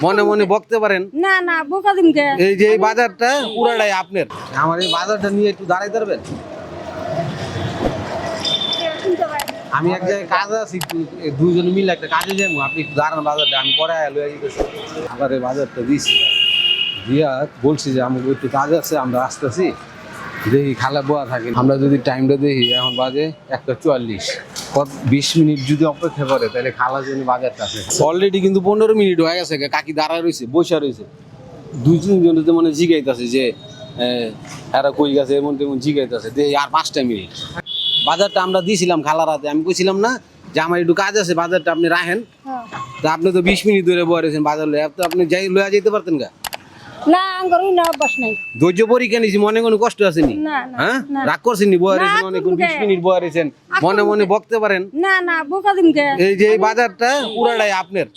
মনে মনে বকতে পারেন। না না বোকা দিন কে এই যে এই বাজারটা পুরাটাই আপনার। আমার এই বাজারটা নিয়ে একটু দাঁড়াই পারবেন? আমি এক জায়গায় কাজে আছি, দুইজনে মিলে একটা কাজে যাবো, আপনি একটু দাঁড়ান বাজারটা, আমি পরে লয়ে যেতেছি। আবার এই বাজারটা দিছি দিয়া বলছি যে আমাকে একটু কাজ আছে, আমরা আসতেছি, দেখি খালা বোয়া থাকে। আমরা যদি টাইমটা দেখি এখন বাজে 1:44, 20 মিনিট যদি অপেক্ষা করে তাহলে খালা জন্য বাজারটা আছে। অলরেডি কিন্তু 15 মিনিট হয়ে গেছে, কাকি দাঁড়ায় রয়েছে, বসে রয়েছে, 2-3 জন মানে জিগাইতেছে যে এরা কই গেছে, এমন তেমন জিগাইতেছে, দেখি আর 5টা মিনিট। বাজারটা আমরা দিয়েছিলাম খালার হাতে, আমি কইছিলাম না যে আমার একটু কাজ আছে, বাজারটা আপনি রাখেন। তা আপনি তো 20 মিনিট ধরে বয়ে রয়েছেন বাজার লয়ে, তো আপনি যাই লয়ে যেতে পারতেন গা। না আঙ্গর না অভ্যাস নাই। ধৈর্য পরীক্ষা নিয়েছি, মনে কোনো কষ্ট আসেনি? না হ্যাঁ, না রাগ করছেন নি? বয়ে রয়েছেন অনেক, 20 মিনিট বয়ে রয়েছেন, মনে মনে বকতে পারেন। না না বোকা দিন কে এই যে এই বাজারটা পুরাটাই আপনার।